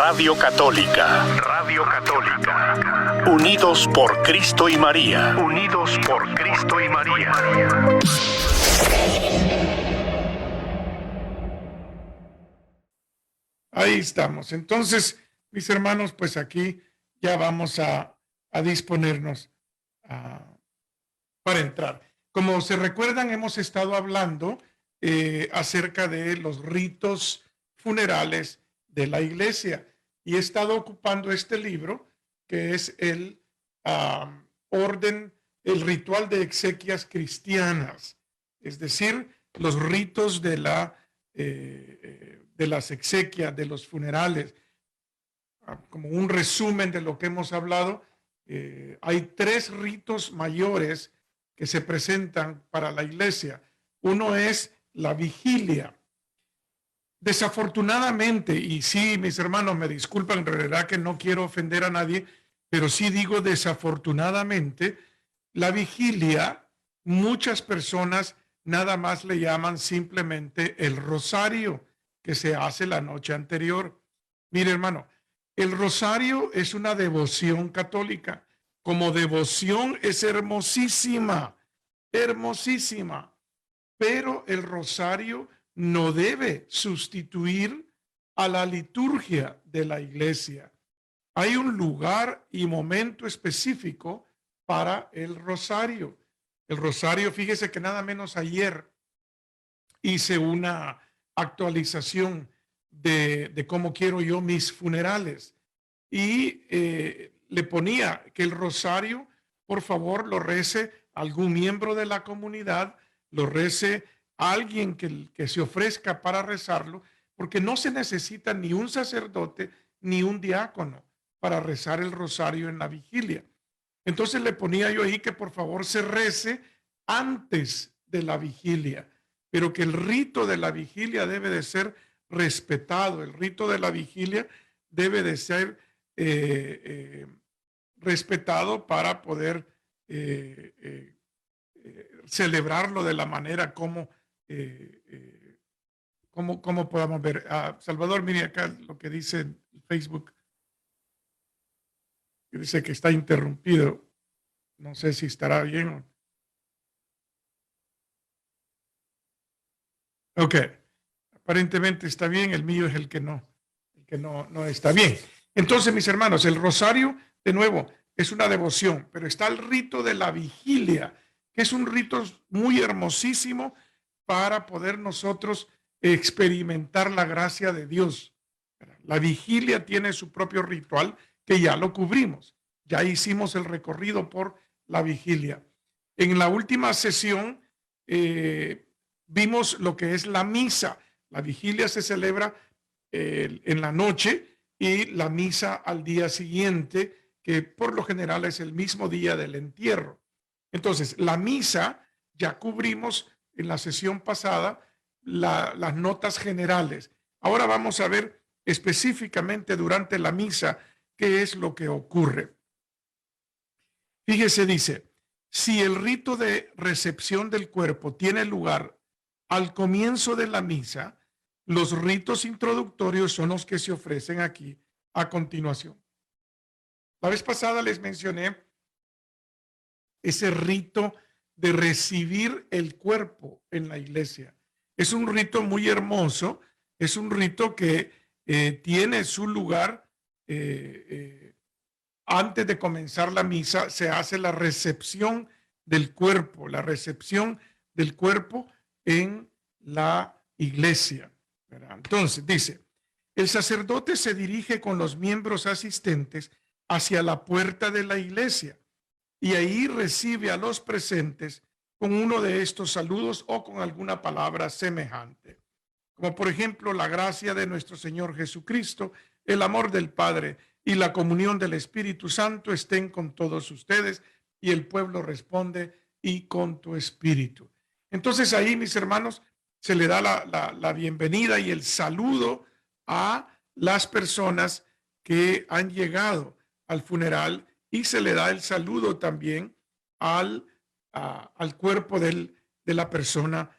Radio Católica. Radio Católica. Unidos por Cristo y María. Unidos por Cristo y María. Ahí estamos. Entonces, mis hermanos, pues aquí ya vamos a disponernos para entrar. Como se recuerdan, hemos estado hablando acerca de los ritos funerales de la iglesia y he estado ocupando este libro que es el ritual de exequias cristianas, es decir, los ritos de las exequias, de los funerales. Como un resumen de lo que hemos hablado, hay 3 ritos mayores que se presentan para la iglesia. Uno es la vigilia. Desafortunadamente, y sí, mis hermanos, me disculpan, en realidad que no quiero ofender a nadie, pero sí digo desafortunadamente, la vigilia, muchas personas nada más le llaman simplemente el rosario que se hace la noche anterior. Mire, hermano, el rosario es una devoción católica. Como devoción es hermosísima, hermosísima, pero el rosario no debe sustituir a la liturgia de la iglesia. Hay un lugar y momento específico para el rosario. El rosario, fíjese que nada menos ayer hice una actualización de cómo quiero yo mis funerales y le ponía que el rosario, por favor, lo rece algún miembro de la comunidad, lo rece alguien que se ofrezca para rezarlo, porque no se necesita ni un sacerdote ni un diácono para rezar el rosario en la vigilia. Entonces le ponía yo ahí que por favor se rece antes de la vigilia, pero que el rito de la vigilia debe de ser respetado. El rito de la vigilia debe de ser respetado para poder celebrarlo de la manera como podamos ver. Salvador, mire acá lo que dice en Facebook, que dice que está interrumpido. No sé si estará bien. Ok, aparentemente está bien, el mío es el que no está bien. Entonces, mis hermanos, el rosario, de nuevo, es una devoción, pero está el rito de la vigilia, que es un rito muy hermosísimo para poder nosotros experimentar la gracia de Dios. La vigilia tiene su propio ritual que ya lo cubrimos. Ya hicimos el recorrido por la vigilia. En la última sesión vimos lo que es la misa. La vigilia se celebra en la noche y la misa al día siguiente, que por lo general es el mismo día del entierro. Entonces, la misa ya cubrimos en la sesión pasada las notas generales. Ahora vamos a ver específicamente durante la misa qué es lo que ocurre. Fíjese, dice, si el rito de recepción del cuerpo tiene lugar al comienzo de la misa, los ritos introductorios son los que se ofrecen aquí a continuación. La vez pasada les mencioné ese rito de recibir el cuerpo en la iglesia. Es un rito muy hermoso, es un rito que tiene su lugar antes de comenzar la misa, se hace la recepción del cuerpo, en la iglesia. ¿Verdad? Entonces, dice, el sacerdote se dirige con los miembros asistentes hacia la puerta de la iglesia y ahí recibe a los presentes con uno de estos saludos o con alguna palabra semejante, como por ejemplo la gracia de nuestro Señor Jesucristo, el amor del Padre y la comunión del Espíritu Santo estén con todos ustedes. Y el pueblo responde, y con tu espíritu. Entonces ahí, mis hermanos, se le da la bienvenida y el saludo a las personas que han llegado al funeral y se le da el saludo también al cuerpo de la persona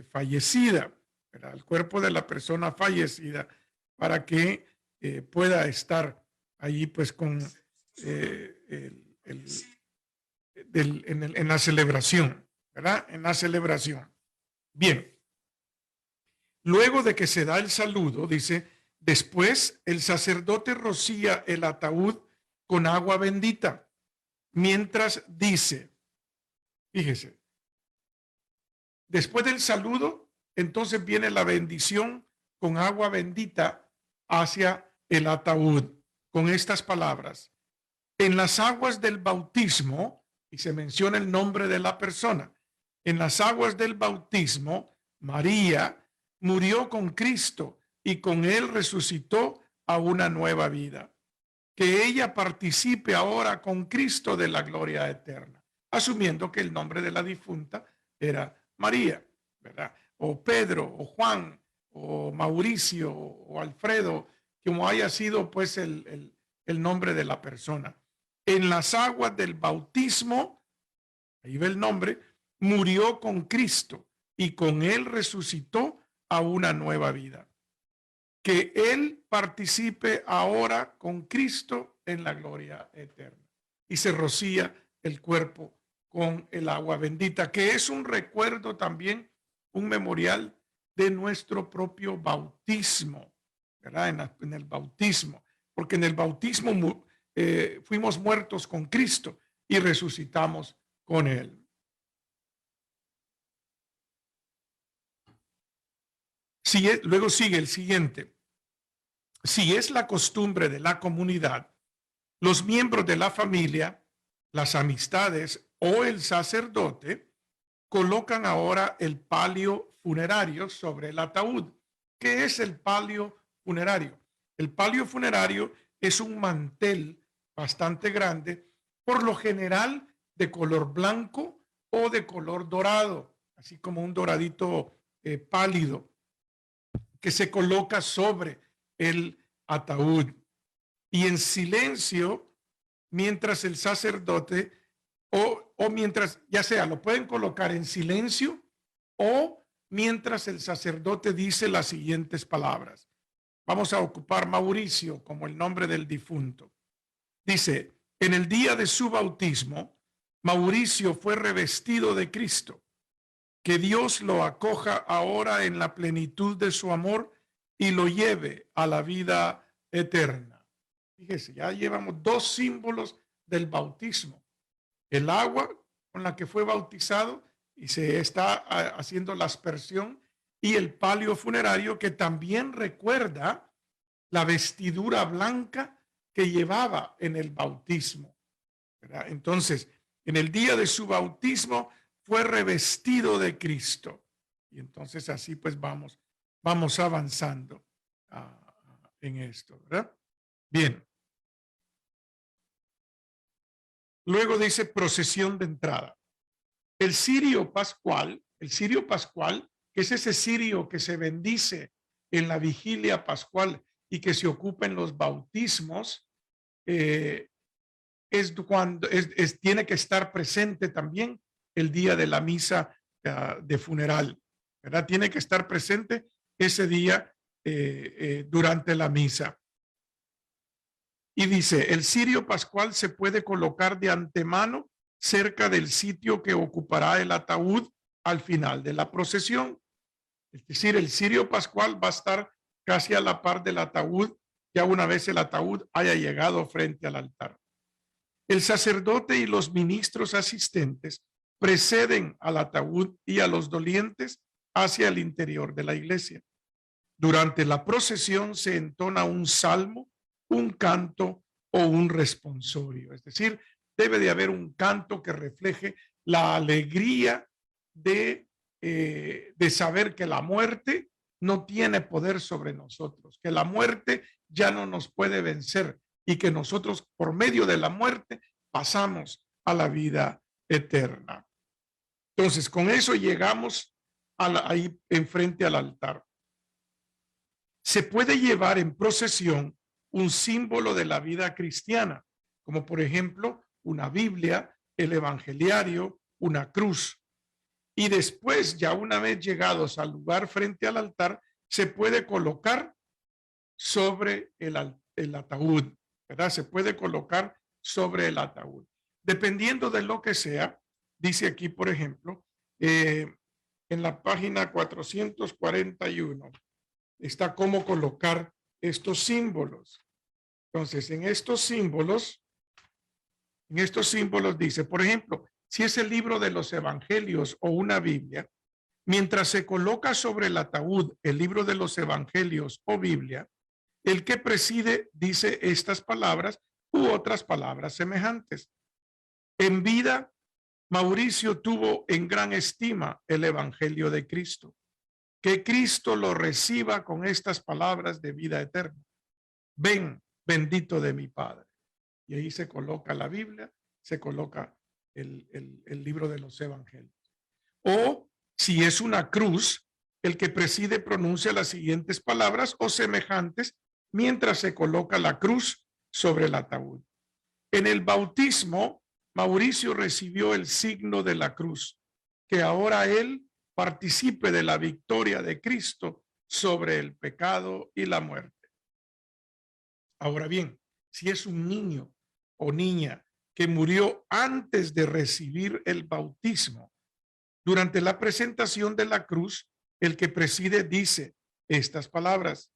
fallecida, ¿verdad? Al cuerpo de la persona fallecida, para que pueda estar allí pues con en la celebración, ¿verdad? En la celebración. Bien, luego de que se da el saludo, dice, después el sacerdote rocía el ataúd con agua bendita, mientras dice, fíjese, después del saludo, entonces viene la bendición con agua bendita hacia el ataúd, con estas palabras. En las aguas del bautismo, y se menciona el nombre de la persona, en las aguas del bautismo, María murió con Cristo y con él resucitó a una nueva vida. Que ella participe ahora con Cristo de la gloria eterna, asumiendo que el nombre de la difunta era María, ¿verdad? O Pedro, o Juan, o Mauricio, o Alfredo, como haya sido pues el nombre de la persona. En las aguas del bautismo, ahí ve el nombre, murió con Cristo y con él resucitó a una nueva vida. Que él participe ahora con Cristo en la gloria eterna. Y se rocía el cuerpo con el agua bendita, que es un recuerdo también, un memorial de nuestro propio bautismo, ¿verdad? En el bautismo, porque en el bautismo fuimos muertos con Cristo y resucitamos con él. Luego sigue el siguiente. Si es la costumbre de la comunidad, los miembros de la familia, las amistades o el sacerdote colocan ahora el palio funerario sobre el ataúd. ¿Qué es el palio funerario? El palio funerario es un mantel bastante grande, por lo general de color blanco o de color dorado, así como un doradito pálido, que se coloca sobre el ataúd. Y en silencio, mientras el sacerdote, o mientras, ya sea, lo pueden colocar en silencio o mientras el sacerdote dice las siguientes palabras. Vamos a ocupar Mauricio como el nombre del difunto. Dice, en el día de su bautismo, Mauricio fue revestido de Cristo. Que Dios lo acoja ahora en la plenitud de su amor y lo lleve a la vida eterna. Fíjese, ya llevamos dos símbolos del bautismo. El agua con la que fue bautizado y se está haciendo la aspersión, y el palio funerario que también recuerda la vestidura blanca que llevaba en el bautismo, ¿verdad? Entonces, en el día de su bautismo fue revestido de Cristo. Y entonces así pues vamos avanzando en esto, ¿verdad? Bien. Luego dice procesión de entrada. El cirio pascual, que es ese cirio que se bendice en la vigilia pascual y que se ocupa en los bautismos, tiene que estar presente también el día de la misa de funeral, ¿verdad? Tiene que estar presente ese día durante la misa. Y dice, el cirio pascual se puede colocar de antemano cerca del sitio que ocupará el ataúd al final de la procesión. Es decir, el cirio pascual va a estar casi a la par del ataúd, ya una vez el ataúd haya llegado frente al altar. El sacerdote y los ministros asistentes preceden al ataúd y a los dolientes hacia el interior de la iglesia. Durante la procesión se entona un salmo, un canto o un responsorio. Es decir, debe de haber un canto que refleje la alegría de saber que la muerte no tiene poder sobre nosotros, que la muerte ya no nos puede vencer y que nosotros por medio de la muerte pasamos a la vida eterna. Entonces, con eso llegamos ahí enfrente al altar. Se puede llevar en procesión un símbolo de la vida cristiana, como por ejemplo una Biblia, el evangeliario, una cruz. Y después, ya una vez llegados al lugar frente al altar, se puede colocar sobre el ataúd, ¿verdad? Se puede colocar sobre el ataúd. Dependiendo de lo que sea, dice aquí, por ejemplo, en la página 441, está cómo colocar estos símbolos. Entonces, en estos símbolos dice, por ejemplo, si es el libro de los evangelios o una Biblia, mientras se coloca sobre el ataúd el libro de los evangelios o Biblia, el que preside dice estas palabras u otras palabras semejantes. En vida, Mauricio tuvo en gran estima el evangelio de Cristo. Que Cristo lo reciba con estas palabras de vida eterna. Ven, bendito de mi Padre. Y ahí se coloca la Biblia, se coloca el libro de los evangelios. O si es una cruz, el que preside pronuncia las siguientes palabras o semejantes mientras se coloca la cruz sobre el ataúd. En el bautismo, Mauricio recibió el signo de la cruz, que ahora él participe de la victoria de Cristo sobre el pecado y la muerte. Ahora bien, si es un niño o niña que murió antes de recibir el bautismo, durante la presentación de la cruz, el que preside dice estas palabras: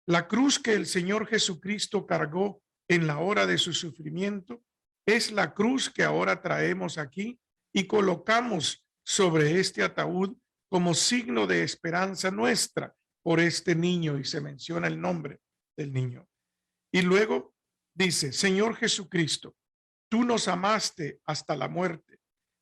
la cruz que el Señor Jesucristo cargó en la hora de su sufrimiento es la cruz que ahora traemos aquí y colocamos sobre este ataúd como signo de esperanza nuestra por este niño, y se menciona el nombre del niño. Y luego dice: Señor Jesucristo, tú nos amaste hasta la muerte.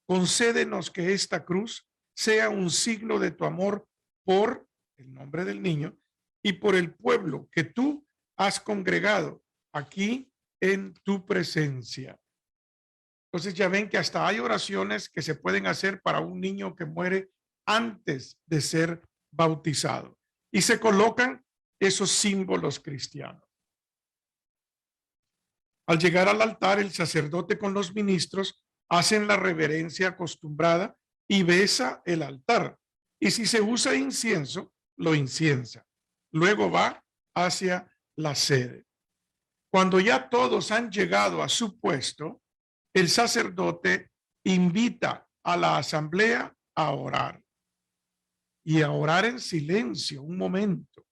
Concédenos que esta cruz sea un signo de tu amor por el nombre del niño y por el pueblo que tú has congregado aquí en tu presencia. Entonces ya ven que hasta hay oraciones que se pueden hacer para un niño que muere antes de ser bautizado. Y se colocan esos símbolos cristianos. Al llegar al altar, el sacerdote con los ministros hacen la reverencia acostumbrada y besa el altar. Y si se usa incienso, lo inciensa. Luego va hacia la sede. Cuando ya todos han llegado a su puesto, el sacerdote invita a la asamblea a orar. Y a orar en silencio un momento.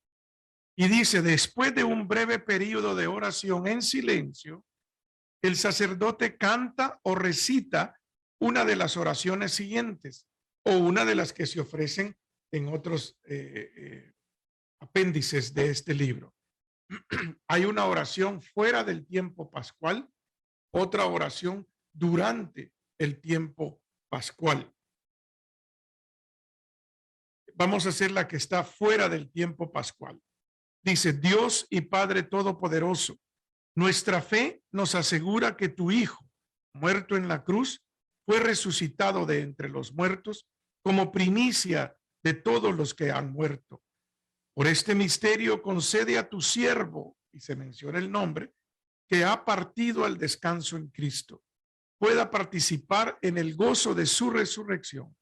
Y dice: después de un breve periodo de oración en silencio, el sacerdote canta o recita una de las oraciones siguientes o una de las que se ofrecen en otros apéndices de este libro. Hay una oración fuera del tiempo pascual, otra oración durante el tiempo pascual. Vamos a hacer la que está fuera del tiempo pascual. Dice: Dios y Padre Todopoderoso, nuestra fe nos asegura que tu Hijo, muerto en la cruz, fue resucitado de entre los muertos como primicia de todos los que han muerto. Por este misterio concede a tu siervo, y se menciona el nombre, que ha partido al descanso en Cristo, pueda participar en el gozo de su resurrección.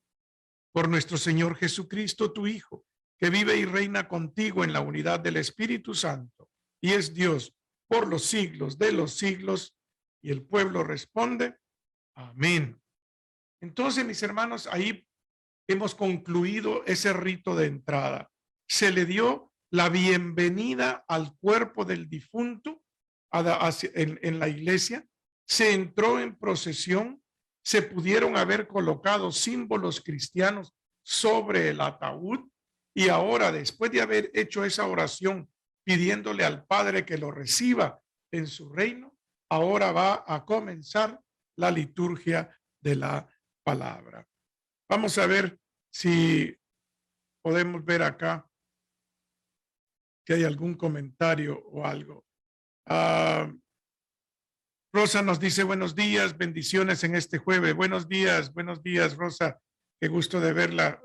Por nuestro Señor Jesucristo, tu Hijo, que vive y reina contigo en la unidad del Espíritu Santo, y es Dios por los siglos de los siglos. Y el pueblo responde: amén. Entonces, mis hermanos, ahí hemos concluido ese rito de entrada. Se le dio la bienvenida al cuerpo del difunto en la iglesia, se entró en procesión, se pudieron haber colocado símbolos cristianos sobre el ataúd, y ahora, después de haber hecho esa oración pidiéndole al Padre que lo reciba en su reino, ahora va a comenzar la liturgia de la palabra. Vamos a ver si podemos ver acá que hay algún comentario o algo. Rosa nos dice: buenos días, bendiciones en este jueves. Buenos días, Rosa. Qué gusto de verla.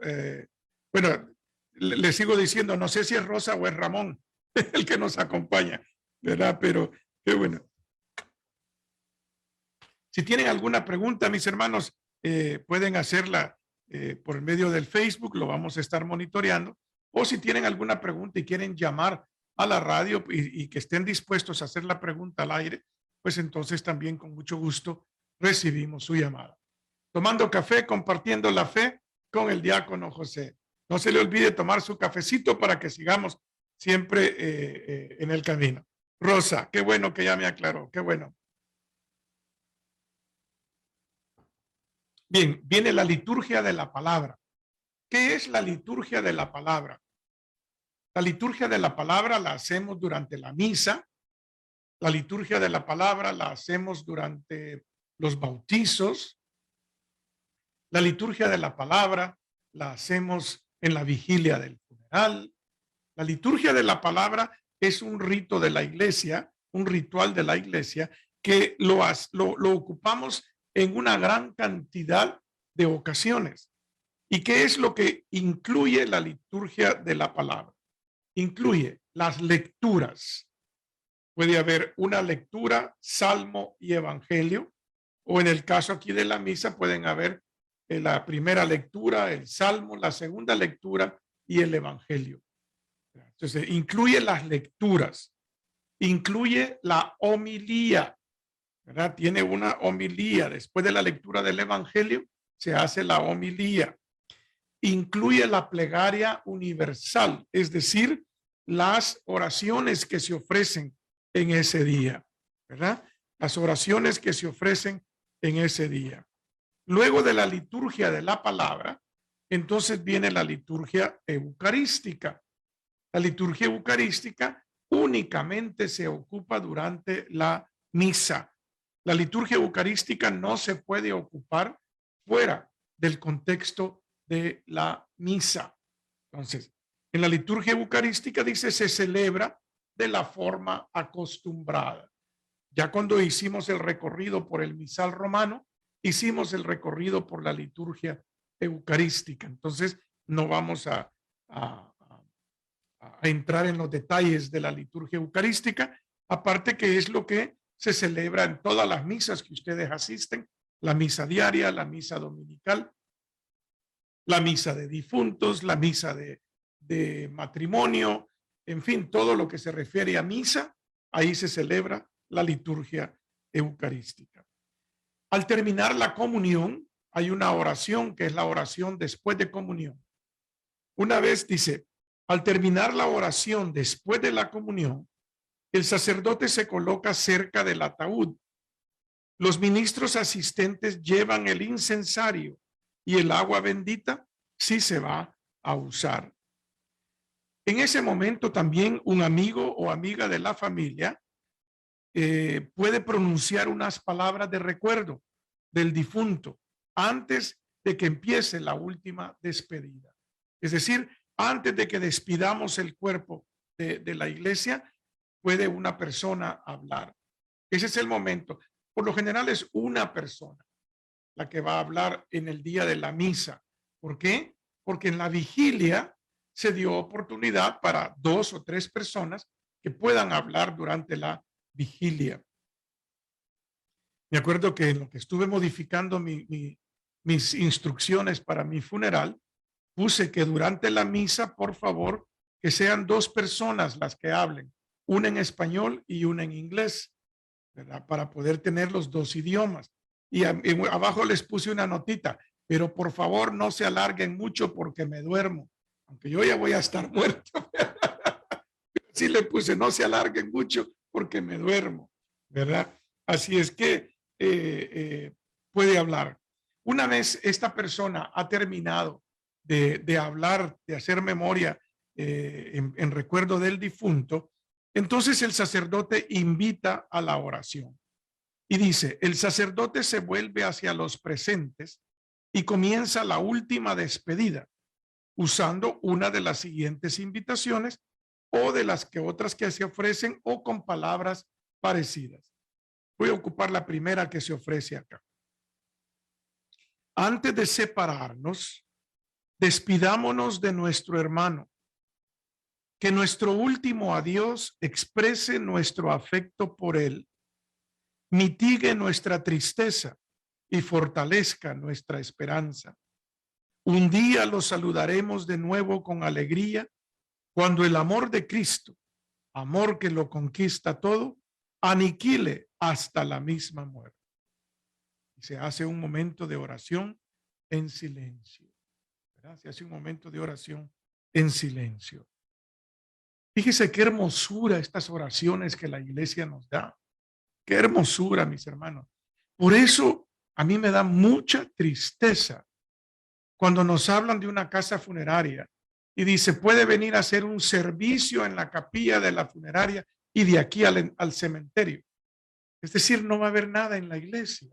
Bueno, le sigo diciendo, no sé si es Rosa o es Ramón el que nos acompaña, ¿verdad? Pero qué bueno. Si tienen alguna pregunta, mis hermanos, pueden hacerla por medio del Facebook, lo vamos a estar monitoreando. O si tienen alguna pregunta y quieren llamar a la radio y que estén dispuestos a hacer la pregunta al aire, pues entonces también con mucho gusto recibimos su llamada. Tomando café, compartiendo la fe con el diácono José. No se le olvide tomar su cafecito para que sigamos siempre en el camino. Rosa, qué bueno que ya me aclaró, qué bueno. Bien, viene la liturgia de la palabra. ¿Qué es la liturgia de la palabra? La liturgia de la palabra la hacemos durante la misa. La liturgia de la palabra la hacemos durante los bautizos. La liturgia de la palabra la hacemos en la vigilia del funeral. La liturgia de la palabra es un rito de la iglesia, un ritual de la iglesia que lo ocupamos en una gran cantidad de ocasiones. ¿Y qué es lo que incluye la liturgia de la palabra? Incluye las lecturas. Puede haber una lectura, salmo y evangelio, o en el caso aquí de la misa pueden haber la primera lectura, el salmo, la segunda lectura y el evangelio. Entonces, incluye las lecturas, incluye la homilía, ¿verdad? Tiene una homilía. Después de la lectura del evangelio, se hace la homilía. Incluye la plegaria universal, es decir, las oraciones que se ofrecen en ese día, ¿verdad? Las oraciones que se ofrecen en ese día. Luego de la liturgia de la palabra, entonces viene la liturgia eucarística. La liturgia eucarística únicamente se ocupa durante la misa. La liturgia eucarística no se puede ocupar fuera del contexto de la misa. Entonces, en la liturgia eucarística dice se celebra de la forma acostumbrada. Ya cuando hicimos el recorrido por el misal romano, hicimos el recorrido por la liturgia eucarística. Entonces, no vamos a entrar en los detalles de la liturgia eucarística, aparte que es lo que se celebra en todas las misas que ustedes asisten, la misa diaria, la misa dominical, la misa de difuntos, la misa de matrimonio, en fin, todo lo que se refiere a misa, ahí se celebra la liturgia eucarística. Al terminar la comunión, hay una oración que es la oración después de comunión. Una vez dice, al terminar la oración después de la comunión, el sacerdote se coloca cerca del ataúd. Los ministros asistentes llevan el incensario y el agua bendita si se va a usar. En ese momento también un amigo o amiga de la familia puede pronunciar unas palabras de recuerdo del difunto antes de que empiece la última despedida. Es decir, antes de que despidamos el cuerpo de la iglesia, puede una persona hablar. Ese es el momento. Por lo general es una persona la que va a hablar en el día de la misa. ¿Por qué? Porque en la vigilia se dio oportunidad para 2 o 3 personas que puedan hablar durante la vigilia. Me acuerdo que en lo que estuve modificando mis instrucciones para mi funeral, puse que durante la misa, por favor, que sean 2 personas las que hablen, una en español y una en inglés, ¿verdad? Para poder tener los 2 idiomas. Y abajo les puse una notita, pero por favor no se alarguen mucho porque me duermo, aunque yo ya voy a estar muerto. Sí le puse, no se alarguen mucho porque me duermo, ¿verdad? Así es que puede hablar. Una vez esta persona ha terminado de hablar, de hacer memoria en recuerdo del difunto, entonces el sacerdote invita a la oración. Y dice, el sacerdote se vuelve hacia los presentes y comienza la última despedida, usando una de las siguientes invitaciones o de las que otras que se ofrecen o con palabras parecidas. Voy a ocupar la primera que se ofrece acá. Antes de separarnos, despidámonos de nuestro hermano. Que nuestro último adiós exprese nuestro afecto por él, mitigue nuestra tristeza y fortalezca nuestra esperanza. Un día lo saludaremos de nuevo con alegría cuando el amor de Cristo, amor que lo conquista todo, aniquile hasta la misma muerte. Y se hace un momento de oración en silencio, ¿verdad? Se hace un momento de oración en silencio. Fíjese qué hermosura estas oraciones que la iglesia nos da. Qué hermosura, mis hermanos. Por eso a mí me da mucha tristeza cuando nos hablan de una casa funeraria y dice, puede venir a hacer un servicio en la capilla de la funeraria y de aquí al cementerio. Es decir, no va a haber nada en la iglesia.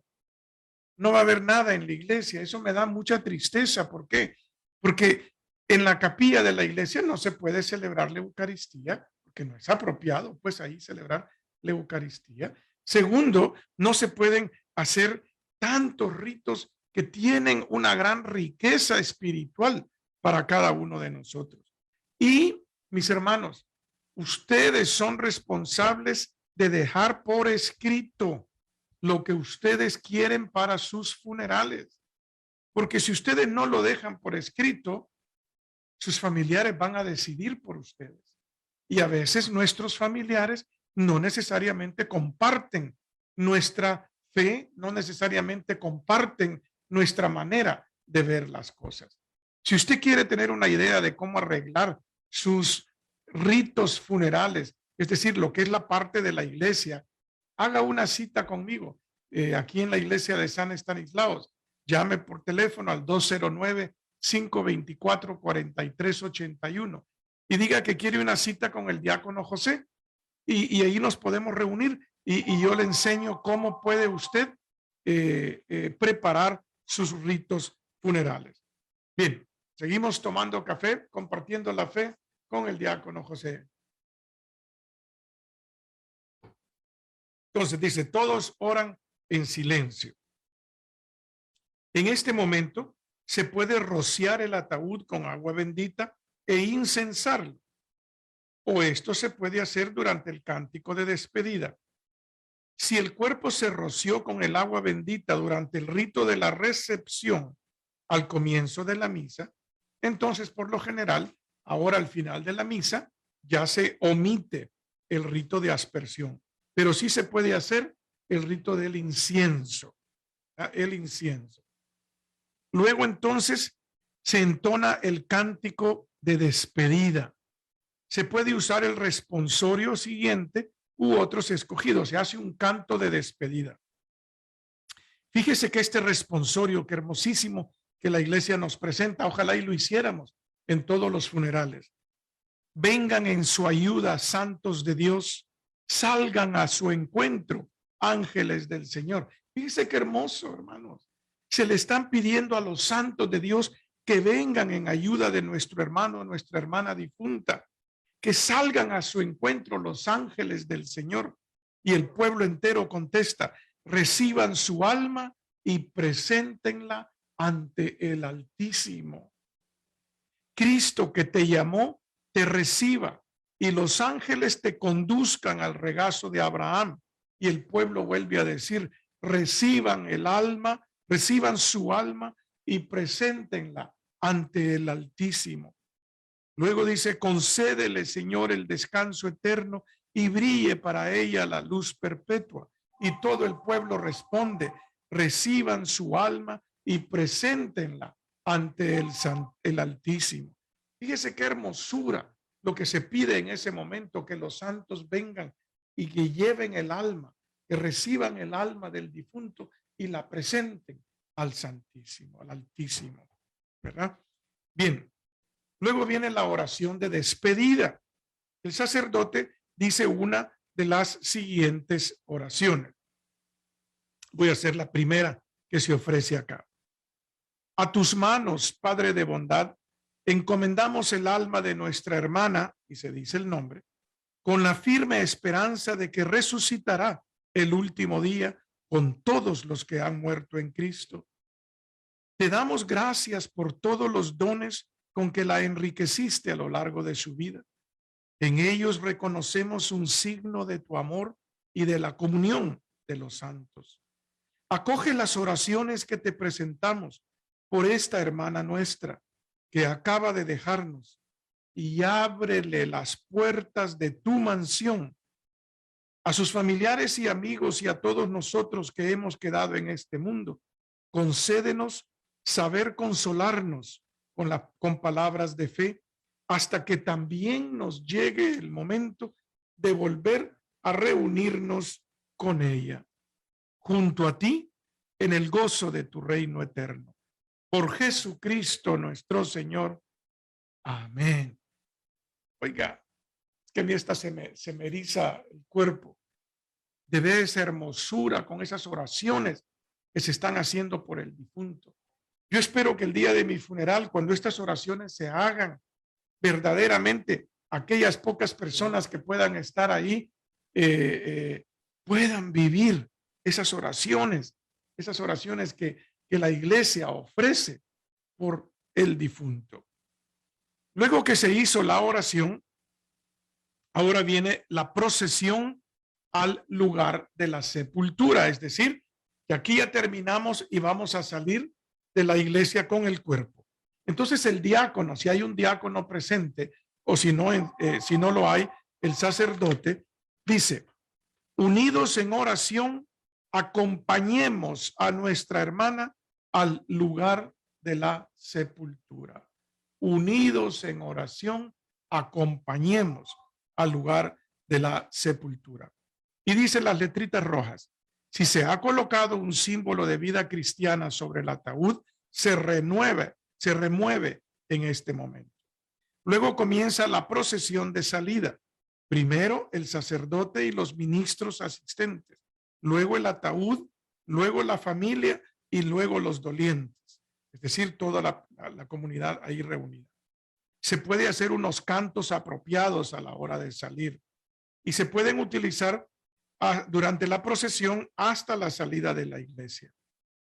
No va a haber nada en la iglesia. Eso me da mucha tristeza. ¿Por qué? Porque en la capilla de la iglesia no se puede celebrar la Eucaristía, porque no es apropiado, pues ahí celebrar la Eucaristía. Segundo, no se pueden hacer tantos ritos que tienen una gran riqueza espiritual para cada uno de nosotros. Y, mis hermanos, ustedes son responsables de dejar por escrito lo que ustedes quieren para sus funerales. Porque si ustedes no lo dejan por escrito, sus familiares van a decidir por ustedes. Y a veces nuestros familiares no necesariamente comparten nuestra fe, no necesariamente comparten nuestra manera de ver las cosas. Si usted quiere tener una idea de cómo arreglar sus ritos funerales, es decir, lo que es la parte de la iglesia, haga una cita conmigo aquí en la iglesia de San Estanislaos. Llame por teléfono al 209-524-4381 y diga que quiere una cita con el diácono José y ahí nos podemos reunir y yo le enseño cómo puede usted preparar sus ritos funerales. Bien, seguimos tomando café, compartiendo la fe con el diácono José. Entonces dice, todos oran en silencio. En este momento se puede rociar el ataúd con agua bendita e incensarlo. O esto se puede hacer durante el cántico de despedida. Si el cuerpo se roció con el agua bendita durante el rito de la recepción al comienzo de la misa, entonces por lo general, ahora al final de la misa, ya se omite el rito de aspersión. Pero sí se puede hacer el rito del incienso, el incienso. Luego entonces se entona el cántico de despedida. Se puede usar el responsorio siguiente u otros escogidos. Se hace un canto de despedida. Fíjese que este responsorio, que hermosísimo que la iglesia nos presenta, ojalá y lo hiciéramos en todos los funerales. Vengan en su ayuda, santos de Dios, salgan a su encuentro, ángeles del Señor. Fíjese qué hermoso, hermanos. Se le están pidiendo a los santos de Dios que vengan en ayuda de nuestro hermano, nuestra hermana difunta, que salgan a su encuentro los ángeles del Señor. Y el pueblo entero contesta, reciban su alma y preséntenla ante el Altísimo. Cristo que te llamó, te reciba y los ángeles te conduzcan al regazo de Abraham. Y el pueblo vuelve a decir, reciban el alma, reciban su alma y preséntenla ante el Altísimo. Luego dice, concédele, Señor, el descanso eterno y brille para ella la luz perpetua. Y todo el pueblo responde, reciban su alma y preséntenla ante el Altísimo. Fíjese qué hermosura lo que se pide en ese momento, que los santos vengan y que lleven el alma, que reciban el alma del difunto y la presenten al Santísimo, al Altísimo, ¿verdad? Bien, luego viene la oración de despedida. El sacerdote dice una de las siguientes oraciones. Voy a hacer la primera que se ofrece acá. A tus manos, Padre de bondad, encomendamos el alma de nuestra hermana, y se dice el nombre, con la firme esperanza de que resucitará el último día con todos los que han muerto en Cristo. Te damos gracias por todos los dones con que la enriqueciste a lo largo de su vida. En ellos reconocemos un signo de tu amor y de la comunión de los santos. Acoge las oraciones que te presentamos por esta hermana nuestra que acaba de dejarnos y ábrele las puertas de tu mansión a sus familiares y amigos y a todos nosotros que hemos quedado en este mundo. Concédenos saber consolarnos con palabras de fe hasta que también nos llegue el momento de volver a reunirnos con ella, junto a ti, en el gozo de tu reino eterno. Por Jesucristo nuestro Señor. Amén. Oiga, es que a mí esta se me eriza el cuerpo de ver esa hermosura con esas oraciones que se están haciendo por el difunto. Yo espero que el día de mi funeral, cuando estas oraciones se hagan, verdaderamente aquellas pocas personas que puedan estar ahí puedan vivir esas oraciones que la iglesia ofrece por el difunto. Luego que se hizo la oración, ahora viene la procesión al lugar de la sepultura, es decir, que aquí ya terminamos y vamos a salir de la iglesia con el cuerpo. Entonces el diácono, si hay un diácono presente o si no lo hay, el sacerdote dice: unidos en oración, acompañemos a nuestra hermana al lugar de la sepultura. Unidos en oración, acompañemos al lugar de la sepultura. Y dice las letritas rojas: si se ha colocado un símbolo de vida cristiana sobre el ataúd, se remueve en este momento. Luego comienza la procesión de salida. Primero el sacerdote y los ministros asistentes, luego el ataúd, luego la familia y luego los dolientes, es decir, toda la comunidad ahí reunida. Se puede hacer unos cantos apropiados a la hora de salir y se pueden utilizar durante la procesión hasta la salida de la iglesia.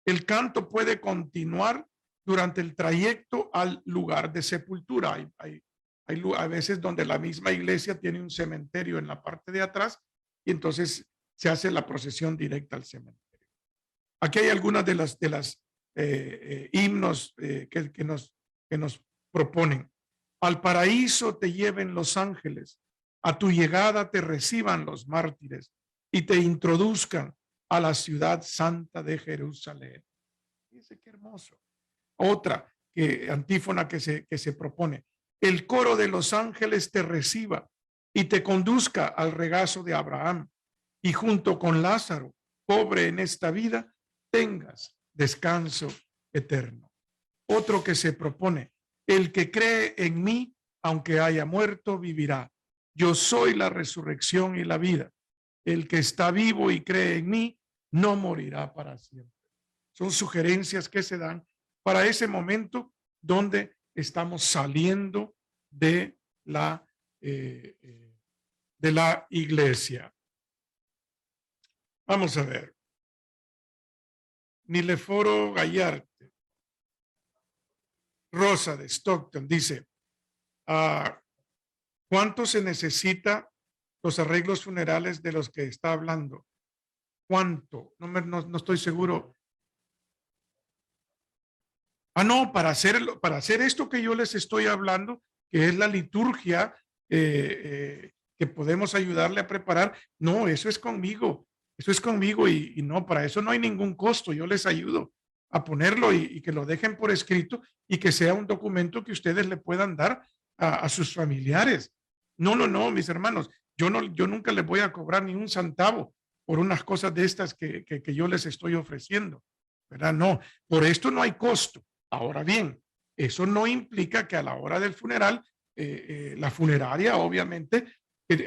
El canto puede continuar durante el trayecto al lugar de sepultura. Hay a veces donde la misma iglesia tiene un cementerio en la parte de atrás y entonces se hace la procesión directa al cementerio. Aquí hay algunas de las himnos que nos proponen. Al paraíso te lleven los ángeles, a tu llegada te reciban los mártires y te introduzcan a la ciudad santa de Jerusalén. Fíjense qué hermoso. Otra antífona que se propone: el coro de los ángeles te reciba y te conduzca al regazo de Abraham, y junto con Lázaro, pobre en esta vida, tengas descanso eterno. Otro que se propone: el que cree en mí, aunque haya muerto, vivirá. Yo soy la resurrección y la vida. El que está vivo y cree en mí, no morirá para siempre. Son sugerencias que se dan para ese momento donde estamos saliendo de la iglesia. Vamos a ver. Nileforo Gallarte, Rosa de Stockton, dice: ¿cuánto se necesita los arreglos funerales de los que está hablando? ¿Cuánto? No estoy seguro. No, para hacer esto que yo les estoy hablando, que es la liturgia que podemos ayudarle a preparar. No, eso es conmigo y no, para eso no hay ningún costo. Yo les ayudo a ponerlo y que lo dejen por escrito y que sea un documento que ustedes le puedan dar a sus familiares. No, mis hermanos, yo nunca les voy a cobrar ni un centavo por unas cosas de estas que yo les estoy ofreciendo, ¿verdad? No, por esto no hay costo. Ahora bien, eso no implica que a la hora del funeral, la funeraria, obviamente,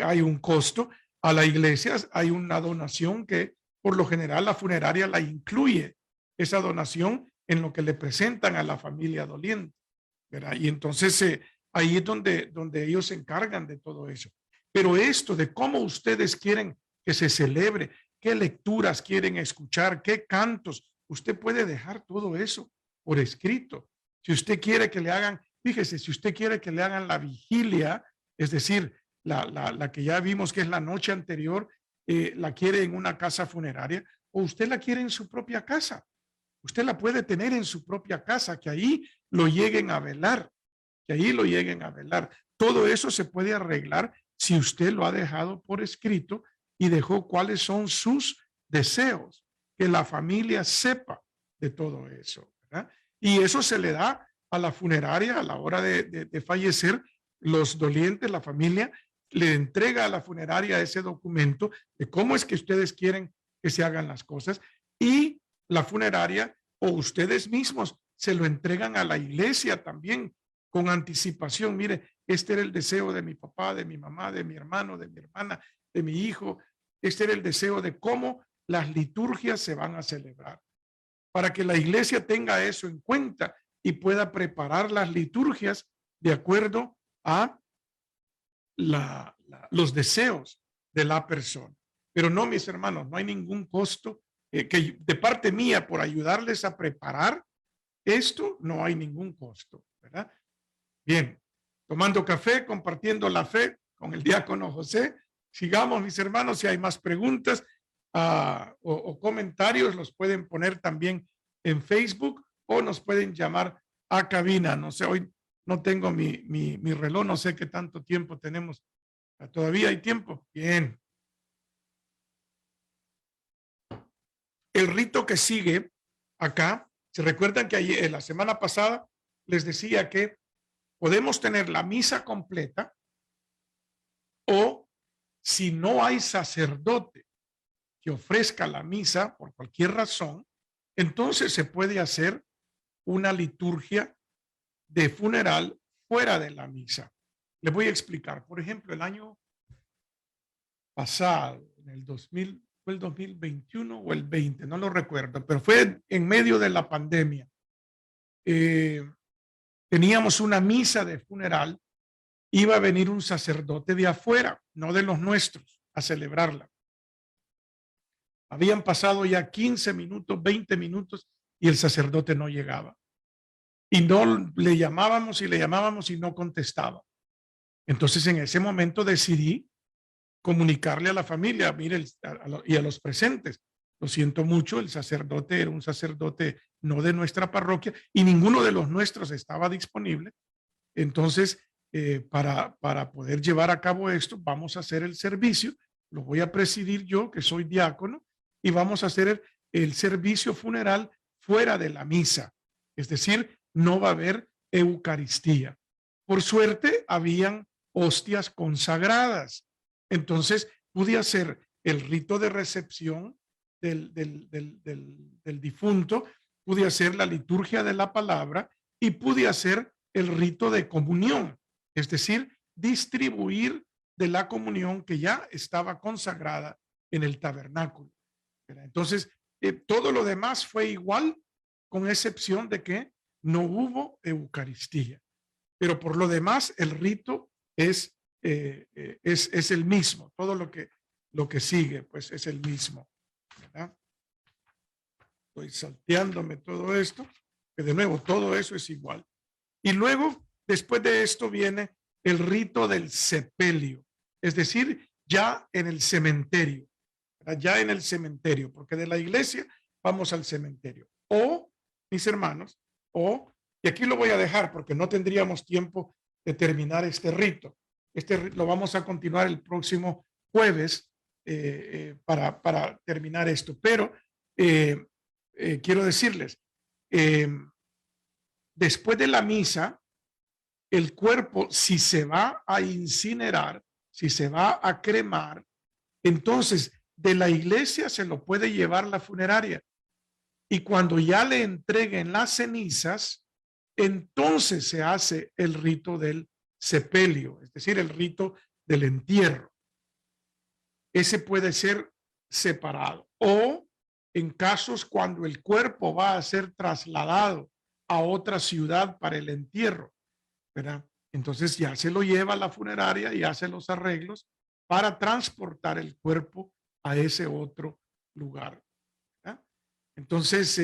hay un costo. A la iglesia hay una donación que, por lo general, la funeraria la incluye, esa donación, en lo que le presentan a la familia doliente, ¿verdad? Y entonces ahí es donde ellos se encargan de todo eso. Pero esto de cómo ustedes quieren que se celebre, qué lecturas quieren escuchar, qué cantos, usted puede dejar todo eso por escrito. Si usted quiere que le hagan, fíjese, si usted quiere que le hagan la vigilia, es decir, la que ya vimos que es la noche anterior, la quiere en una casa funeraria, o usted la quiere en su propia casa. Usted la puede tener en su propia casa, que ahí lo lleguen a velar, todo eso se puede arreglar si usted lo ha dejado por escrito y dejó cuáles son sus deseos, que la familia sepa de todo eso, ¿verdad? Y eso se le da a la funeraria a la hora de fallecer. Los dolientes, la familia, le entrega a la funeraria ese documento de cómo es que ustedes quieren que se hagan las cosas, y la funeraria o ustedes mismos se lo entregan a la iglesia también con anticipación. Mire, este era el deseo de mi papá, de mi mamá, de mi hermano, de mi hermana, de mi hijo. Este era el deseo de cómo las liturgias se van a celebrar, para que la iglesia tenga eso en cuenta y pueda preparar las liturgias de acuerdo a los deseos de la persona. Pero no, mis hermanos, no hay ningún costo que de parte mía por ayudarles a preparar esto, no hay ningún costo, ¿verdad? Bien, tomando café, compartiendo la fe con el diácono José. Sigamos, mis hermanos, si hay más preguntas o comentarios, los pueden poner también en Facebook o nos pueden llamar a cabina. No sé, hoy no tengo mi reloj, no sé qué tanto tiempo tenemos. ¿Todavía hay tiempo? Bien. El rito que sigue acá, se recuerdan que ayer, la semana pasada les decía que podemos tener la misa completa, o si no hay sacerdote que ofrezca la misa por cualquier razón, entonces se puede hacer una liturgia de funeral fuera de la misa. Les voy a explicar. Por ejemplo, el año pasado, en el 2000, fue el 2021 o el 20, no lo recuerdo, pero fue en medio de la pandemia. Teníamos una misa de funeral. Iba a venir un sacerdote de afuera, no de los nuestros, a celebrarla. Habían pasado ya 15 minutos, 20 minutos y el sacerdote no llegaba. Y no le llamábamos y no contestaba. Entonces en ese momento decidí comunicarle a la familia, mire, y a los presentes. Lo siento mucho, el sacerdote era un sacerdote no de nuestra parroquia y ninguno de los nuestros estaba disponible. Entonces, para poder llevar a cabo esto, vamos a hacer el servicio, lo voy a presidir yo, que soy diácono, y vamos a hacer el servicio funeral fuera de la misa. Es decir, no va a haber Eucaristía. Por suerte, habían hostias consagradas. Entonces, pude hacer el rito de recepción del difunto, pude hacer la liturgia de la palabra y pude hacer el rito de comunión, es decir, distribuir de la comunión que ya estaba consagrada en el tabernáculo. Entonces, todo lo demás fue igual, con excepción de que no hubo Eucaristía. Pero por lo demás, el rito es el mismo. Todo lo que sigue, pues es el mismo, ¿verdad? Estoy salteándome todo esto, que de nuevo, todo eso es igual. Y luego, después de esto viene el rito del sepelio, es decir, ya en el cementerio, ¿verdad? Ya en el cementerio, porque de la iglesia vamos al cementerio. O, mis hermanos, y aquí lo voy a dejar porque no tendríamos tiempo de terminar este rito. Lo vamos a continuar el próximo jueves para terminar esto. Pero quiero decirles, después de la misa, el cuerpo, si se va a incinerar, si se va a cremar, entonces de la iglesia se lo puede llevar la funeraria. Y cuando ya le entreguen las cenizas, entonces se hace el rito del sepelio, es decir, el rito del entierro. Ese puede ser separado. O en casos cuando el cuerpo va a ser trasladado a otra ciudad para el entierro, ¿verdad? Entonces ya se lo lleva a la funeraria y hace los arreglos para transportar el cuerpo a ese otro lugar, ¿verdad? Entonces,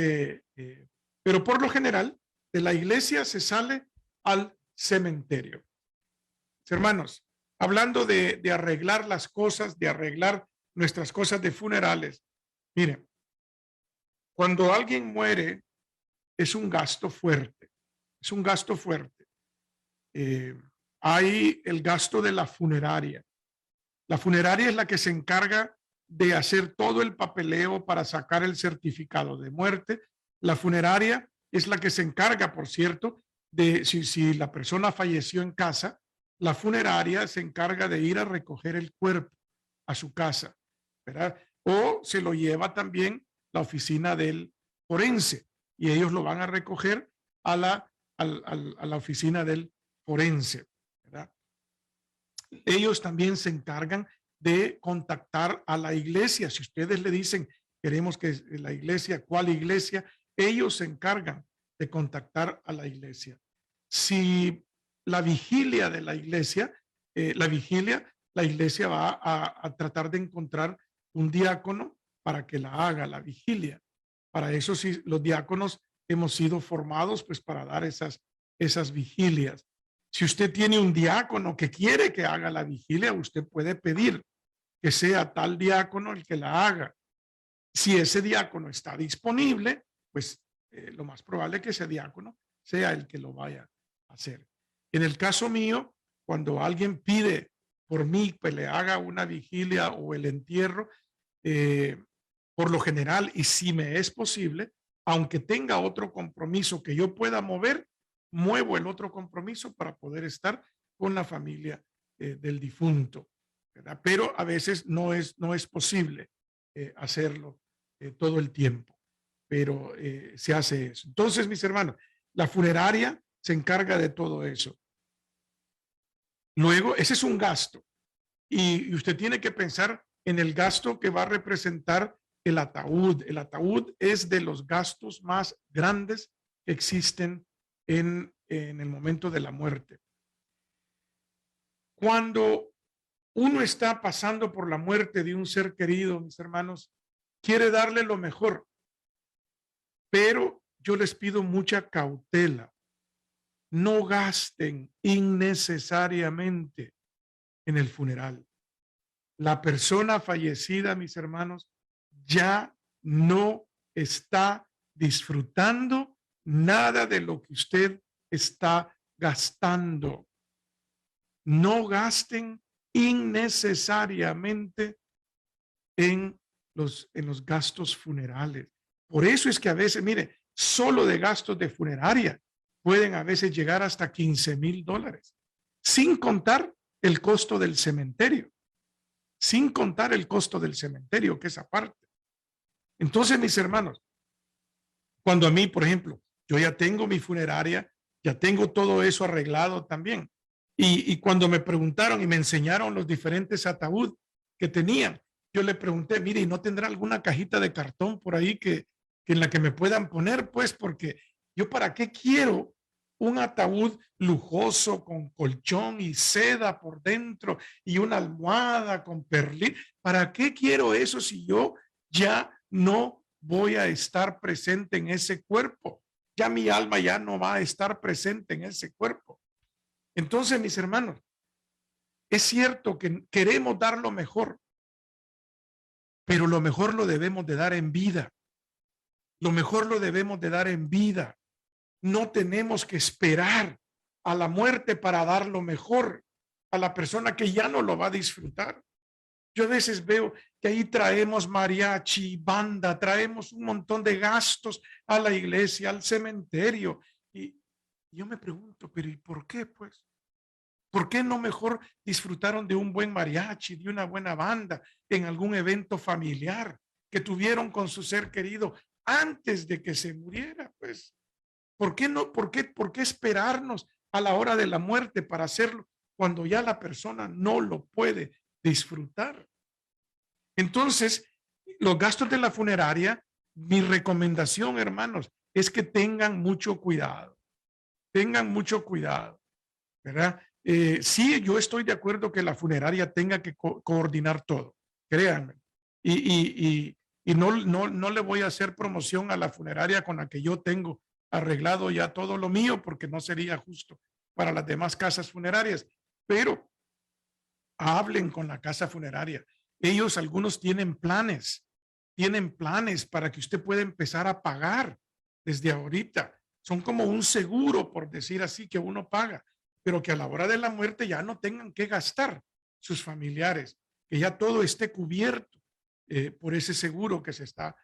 pero por lo general, de la iglesia se sale al cementerio. Hermanos, hablando de arreglar las cosas, de arreglar nuestras cosas de funerales, miren, cuando alguien muere es un gasto fuerte, es un gasto fuerte. hay el gasto de la funeraria. La funeraria es la que se encarga de hacer todo el papeleo para sacar el certificado de muerte. La funeraria es la que se encarga, por cierto, de si la persona falleció en casa, la funeraria se encarga de ir a recoger el cuerpo a su casa, ¿verdad? O se lo lleva también la oficina del forense y ellos lo van a recoger a la oficina del forense, ¿verdad? Ellos también se encargan de contactar a la iglesia. Si ustedes le dicen, queremos que la iglesia, ¿cuál iglesia? Ellos se encargan de contactar a la iglesia. Si la vigilia de la iglesia, la iglesia va a tratar de encontrar un diácono para que la haga la vigilia. Para eso sí, los diáconos hemos sido formados pues para dar esas vigilias. Si usted tiene un diácono que quiere que haga la vigilia, usted puede pedir que sea tal diácono el que la haga. Si ese diácono está disponible, pues lo más probable es que ese diácono sea el que lo vaya a hacer. En el caso mío, cuando alguien pide por mí que le haga una vigilia o el entierro, por lo general, y si me es posible, aunque tenga otro compromiso que yo pueda mover, muevo el otro compromiso para poder estar con la familia del difunto, ¿verdad? Pero a veces no es posible hacerlo todo el tiempo, pero se hace eso. Entonces, mis hermanos, la funeraria se encarga de todo eso. Luego, ese es un gasto y usted tiene que pensar en el gasto que va a representar el ataúd. El ataúd es de los gastos más grandes que existen en el momento de la muerte. Cuando uno está pasando por la muerte de un ser querido, mis hermanos, quiere darle lo mejor, pero yo les pido mucha cautela. No gasten innecesariamente en el funeral. La persona fallecida, mis hermanos, ya no está disfrutando nada de lo que usted está gastando. No gasten innecesariamente en los gastos funerales. Por eso es que a veces, mire, solo de gastos de funeraria pueden a veces llegar hasta $15,000, sin contar el costo del cementerio, sin contar el costo del cementerio, que es aparte. Entonces, mis hermanos, cuando a mí, por ejemplo, yo ya tengo mi funeraria, ya tengo todo eso arreglado también. Y cuando me preguntaron y me enseñaron los diferentes ataúd que tenían, yo le pregunté, mire, ¿y no tendrá alguna cajita de cartón por ahí que en la que me puedan poner? Pues porque yo para qué quiero un ataúd lujoso con colchón y seda por dentro y una almohada con perlín. ¿Para qué quiero eso si yo ya no voy a estar presente en ese cuerpo? Ya mi alma ya no va a estar presente en ese cuerpo. Entonces, mis hermanos, es cierto que queremos dar lo mejor, pero lo mejor lo debemos de dar en vida. Lo mejor lo debemos de dar en vida. No tenemos que esperar a la muerte para dar lo mejor a la persona que ya no lo va a disfrutar. Yo a veces veo que ahí traemos mariachi, banda, traemos un montón de gastos a la iglesia, al cementerio. Y yo me pregunto, pero ¿y por qué, pues? ¿Por qué no mejor disfrutaron de un buen mariachi, de una buena banda en algún evento familiar que tuvieron con su ser querido antes de que se muriera? Pues, ¿por qué no? ¿Por qué esperarnos a la hora de la muerte para hacerlo cuando ya la persona no lo puede disfrutar? Entonces, los gastos de la funeraria, mi recomendación, hermanos, es que tengan mucho cuidado. Tengan mucho cuidado, ¿verdad? Sí, yo estoy de acuerdo que la funeraria tenga que coordinar todo, créanme. Y no le voy a hacer promoción a la funeraria con la que yo tengo arreglado ya todo lo mío, porque no sería justo para las demás casas funerarias. Pero hablen con la casa funeraria. Ellos, algunos tienen planes para que usted pueda empezar a pagar desde ahorita. Son como un seguro, por decir así, que uno paga pero que a la hora de la muerte ya no tengan que gastar sus familiares, que ya todo esté cubierto por ese seguro que se está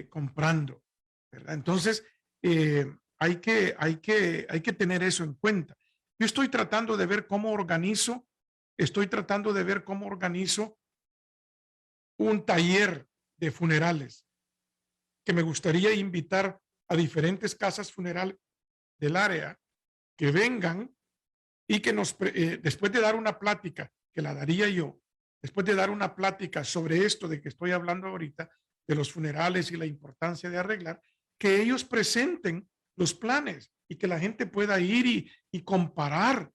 comprando, ¿verdad? Entonces, hay que tener eso en cuenta. Yo estoy tratando de ver cómo organizo un taller de funerales que me gustaría invitar a diferentes casas funerales del área que vengan y que después de dar una plática, que la daría yo, después de dar una plática sobre esto de que estoy hablando ahorita, de los funerales y la importancia de arreglar, que ellos presenten los planes y que la gente pueda ir y comparar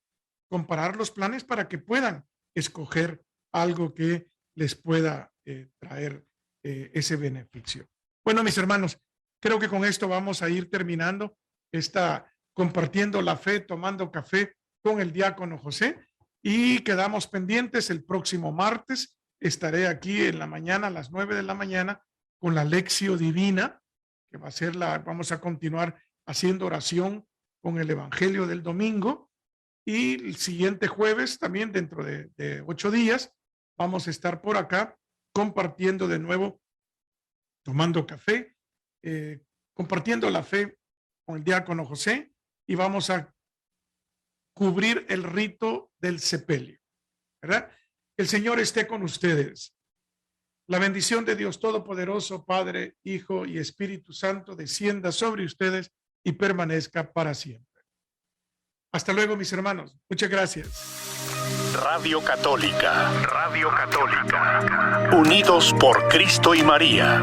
los planes para que puedan escoger algo que les pueda traer ese beneficio. Bueno, mis hermanos, creo que con esto vamos a ir terminando compartiendo la fe, tomando café con el diácono José, y quedamos pendientes. El próximo martes estaré aquí en la mañana, a las 9 de la mañana, con la Lección Divina, que vamos a continuar haciendo oración con el Evangelio del domingo, y el siguiente jueves, también dentro de 8 días, vamos a estar por acá compartiendo de nuevo, tomando café, compartiendo la fe con el diácono José, y vamos a cubrir el rito del sepelio, ¿verdad? El Señor esté con ustedes. La bendición de Dios Todopoderoso, Padre, Hijo y Espíritu Santo, descienda sobre ustedes y permanezca para siempre. Hasta luego, mis hermanos. Muchas gracias. Radio Católica. Unidos por Cristo y María.